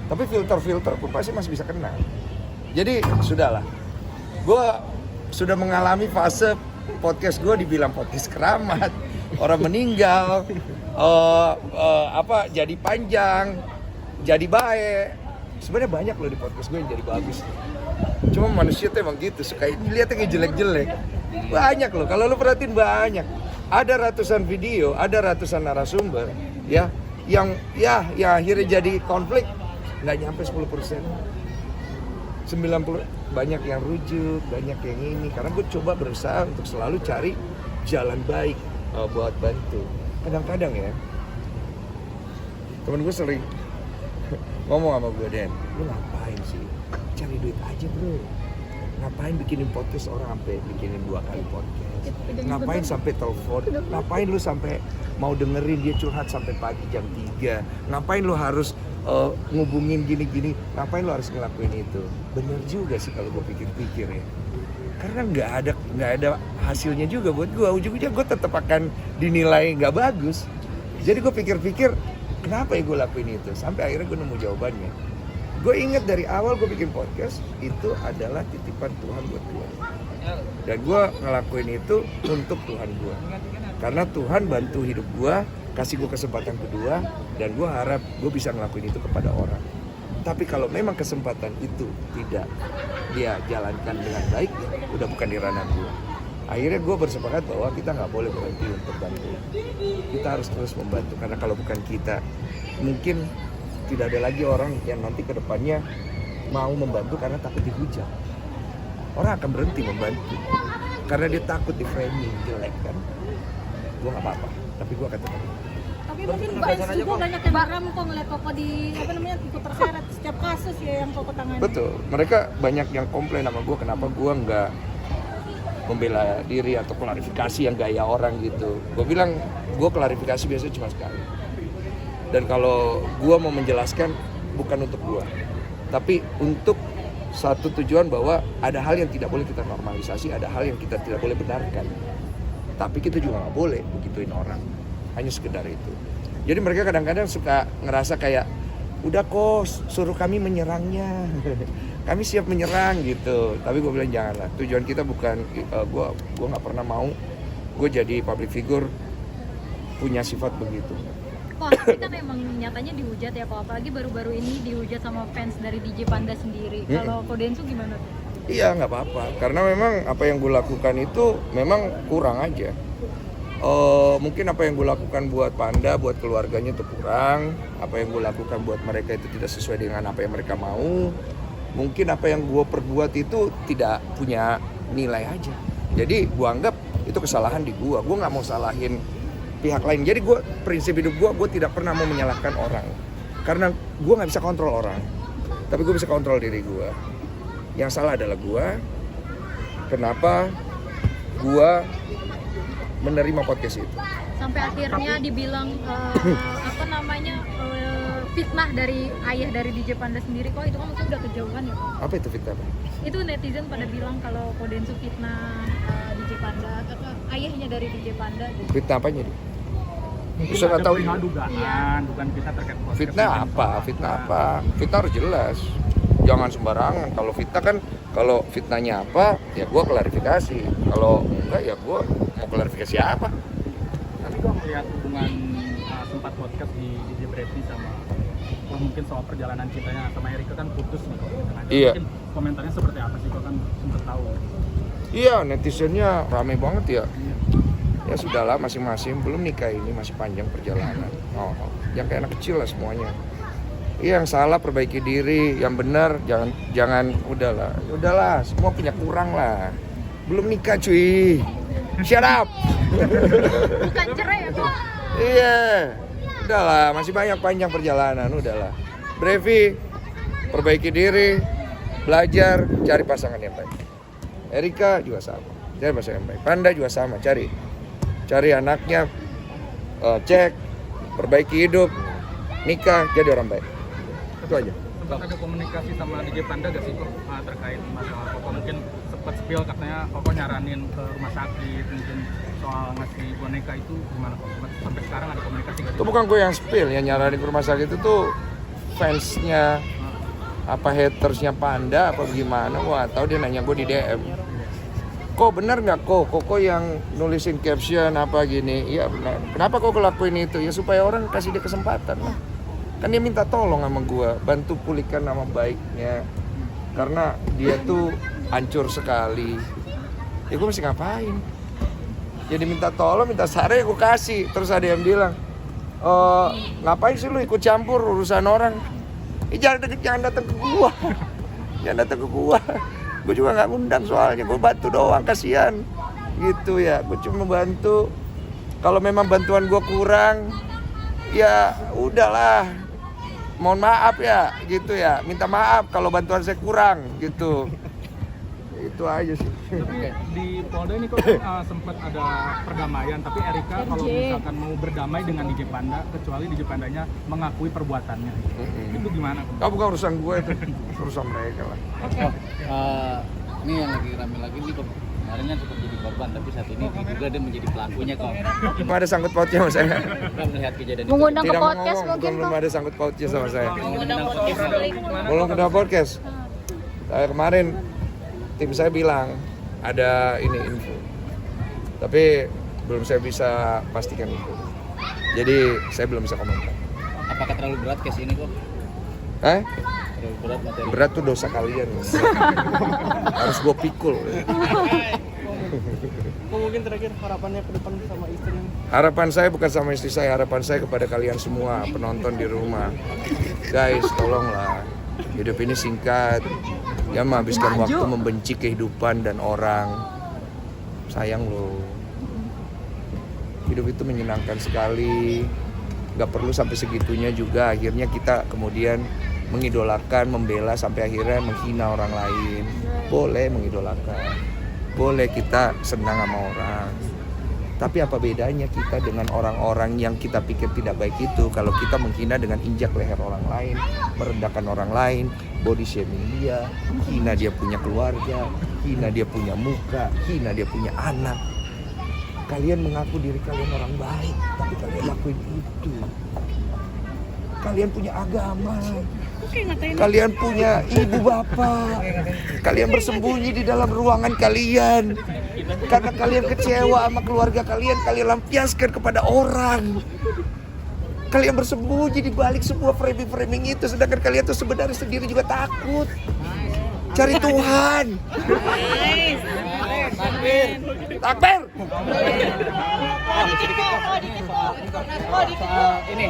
Tapi filter pun pasti masih bisa kena. Jadi sudahlah. Gue sudah mengalami fase podcast gue dibilang podcast keramat, orang meninggal, jadi panjang, jadi baik. Sebenarnya banyak loh di podcast gue yang jadi bagus. Cuma manusia tuh emang gitu, suka dilihatnya kayak jelek-jelek. Banyak loh, kalau lo perhatiin banyak. Ada ratusan video, ada ratusan narasumber, ya, yang akhirnya jadi konflik, nggak nyampe 10%. 90 banyak yang rujuk, banyak yang ini. Karena gue coba berusaha untuk selalu cari jalan baik buat bantu. Kadang-kadang ya, temen gue sering ngomong sama gue, Den, lu ngapain sih? Cari duit aja bro. Ngapain bikinin podcast orang sampai bikinin 2 kali podcast? Ngapain sampai telepon? Ngapain lu sampai mau dengerin dia curhat sampai pagi jam 3? Ngapain lu harus ngubungin gini-gini? Ngapain lu harus ngelakuin itu? Bener juga sih kalau gue pikir-pikir ya. Karena nggak ada hasilnya juga buat gue. Ujung-ujungnya gue tetap akan dinilai nggak bagus. Jadi gue pikir-pikir, kenapa ya gue lakuin itu? Sampai akhirnya gue nemu jawabannya. Gue inget dari awal gue bikin podcast, itu adalah titipan Tuhan buat gue. Dan gue ngelakuin itu untuk Tuhan gue. Karena Tuhan bantu hidup gue, kasih gue kesempatan kedua, dan gue harap gue bisa ngelakuin itu kepada orang. Tapi kalau memang kesempatan itu tidak dia jalankan dengan baik, udah bukan di ranah gue. Akhirnya gue bersepakat bahwa kita nggak boleh berhenti untuk bantu. Kita harus terus membantu, karena kalau bukan kita, mungkin tidak ada lagi orang yang nanti ke depannya mau membantu karena takut dihujat. Orang akan berhenti membantu karena dia takut di framing jelek kan. Gue nggak apa-apa, tapi gue akan tetap. Tapi mungkin banyak yang baram kok ngeliat Koko di ikut terseret setiap kasus ya yang Koko tangani. Betul, mereka banyak yang komplain sama gue kenapa gue nggak membela diri atau klarifikasi yang gaya orang gitu. Gue bilang gue klarifikasi biasanya cuma sekali. Dan kalau gue mau menjelaskan bukan untuk gue, tapi untuk satu tujuan bahwa ada hal yang tidak boleh kita normalisasi, ada hal yang kita tidak boleh benarkan. Tapi kita juga nggak boleh begituin orang, hanya sekedar itu. Jadi mereka kadang-kadang suka ngerasa kayak, udah kok suruh kami menyerangnya, kami siap menyerang gitu. Tapi gue bilang janganlah, tujuan kita bukan, gue nggak pernah mau gue jadi public figure punya sifat begitu. Kok tapi kan emang nyatanya dihujat ya kok, apalagi baru-baru ini dihujat sama fans dari DJ Panda sendiri. Kalau Ko Densu gimana tuh? Iya nggak apa-apa, karena memang apa yang gue lakukan itu memang kurang aja. Mungkin apa yang gue lakukan buat Panda, buat keluarganya itu kurang. Apa yang gue lakukan buat mereka itu tidak sesuai dengan apa yang mereka mau. Mungkin apa yang gue perbuat itu tidak punya nilai aja. Jadi gue anggap itu kesalahan di gue nggak mau salahin pihak lain. Jadi prinsip hidup gue tidak pernah mau menyalahkan orang. Karena gue nggak bisa kontrol orang, tapi gue bisa kontrol diri gue. Yang salah adalah gue. Kenapa gue menerima podcast itu? Sampai akhirnya dibilang fitnah dari ayah dari DJ Panda sendiri. Kok itu kan maksudnya udah kejauhan ya kok? Apa itu fitnah? Itu netizen pada bilang kalau Ko Densu fitnah DJ Panda, ayahnya dari DJ Panda gitu. Fitnah apanya dia? Bisa nggak tahu dugaan, bukan kita terkait podcast. Fitnah apa? Fitnah apa? Fitnah harus jelas. Jangan sembarangan. Kalau fitnah kan, kalau fitnahnya apa, ya gue klarifikasi. Kalau enggak, ya gue mau klarifikasi apa? Tapi gue melihat hubungan sempat podcast di DJ Brady sama mungkin soal perjalanan cintanya sama Erika kan putus nih. Iya. Mungkin komentarnya seperti apa sih? Kau kan sempat tahu. Iya, netizennya rame banget ya. Ya sudahlah, masing-masing belum nikah ini masih panjang perjalanan. Yang kayak anak kecil lah semuanya. Iya, yang salah perbaiki diri, yang benar jangan udahlah, semua punya kurang lah. Belum nikah cuy. Shut up. Bukan cerai ya kok? Iya. Udahlah, masih banyak panjang perjalanan, udahlah. Brevi, perbaiki diri, belajar, cari pasangan yang baik. Erika juga sama, cari pasangan yang baik. Panda juga sama, cari anaknya, cek, perbaiki hidup, nikah, jadi orang baik. Itu aja. Sempat ada komunikasi sama DJ Panda gak sih kok terkait masalah Koko? Mungkin sempat spill katanya Koko nyaranin ke rumah sakit, mungkin soal ngasih boneka itu gimana kok? Sampai sekarang ada komunikasi gak sih? Itu bukan gue yang spill, yang nyaranin ke rumah sakit itu fansnya apa hatersnya Panda apa gimana, wah tahu dia nanya gue di DM, kok benar nggak kok yang nulisin caption apa gini. Iya benar. Kenapa kok ngelakuin itu? Ya supaya orang kasih dia kesempatan lah. Kan dia minta tolong sama gue, bantu pulihkan nama baiknya, karena dia tuh hancur sekali. Ya gue mesti ngapain? Jadi minta tolong, minta saran, gue kasih. Terus ada yang bilang, ngapain sih lu ikut campur urusan orang? Jangan datang ke gua. Jangan datang ke gua. Gua juga nggak ngundang soalnya, gua bantu doang, kasihan. Gitu ya, gua cuma bantu. Kalau memang bantuan gua kurang, ya udahlah. Mohon maaf ya, gitu ya. Minta maaf kalau bantuan saya kurang, gitu. Itu aja sih. Tapi di Polda ini kok sempat ada perdamaian, tapi Erika kalau misalkan mau berdamai dengan DJ Panda, kecuali DJ Pandanya mengakui perbuatannya, itu gimana? Kau bukan urusan gue itu, urusan mereka lah. Ini yang lagi rame lagi nih kok. Kemarin kan sempat jadi korban, tapi saat ini juga dia menjadi pelakunya kok. Cuma ada sangkut pautnya sama saya. Kita melihat kejadian itu. Mengundang ke Tidak podcast mau mungkin belum kok. ada sangkut pautnya sama saya. Mengundang podcast Belum kena podcast. Kemarin tim saya bilang ada ini info, tapi belum saya bisa pastikan itu. Jadi saya belum bisa komentar. Apakah terlalu berat case ini kok? Terlalu berat materi. Berat tuh dosa kalian. Harus gue pikul. Mungkin terakhir harapannya ke depan sama istri. Harapan saya bukan sama istri saya, harapan saya kepada kalian semua penonton di rumah. Guys, tolonglah. Hidup ini singkat. Jangan menghabiskan waktu membenci kehidupan dan orang. Sayang loh. Hidup itu menyenangkan sekali. Gak perlu sampai segitunya juga. Akhirnya kita kemudian mengidolakan, membela, sampai akhirnya menghina orang lain. Boleh mengidolakan. Boleh kita senang sama orang. Tapi apa bedanya kita dengan orang-orang yang kita pikir tidak baik itu kalau kita menghina dengan injak leher orang lain, merendahkan orang lain, body shaming dia, hina dia punya keluarga, hina dia punya muka, hina dia punya anak. Kalian mengaku diri kalian orang baik, tapi kalian lakuin itu. Kalian punya agama, kalian punya ibu bapak, kalian bersembunyi di dalam ruangan kalian. Karena kalian kecewa sama keluarga kalian, kalian lampiaskan kepada orang. Kalian bersembunyi di balik semua framing-framing itu, sedangkan kalian tuh sebenarnya sendiri juga takut. Cari Tuhan. Takbir. Ini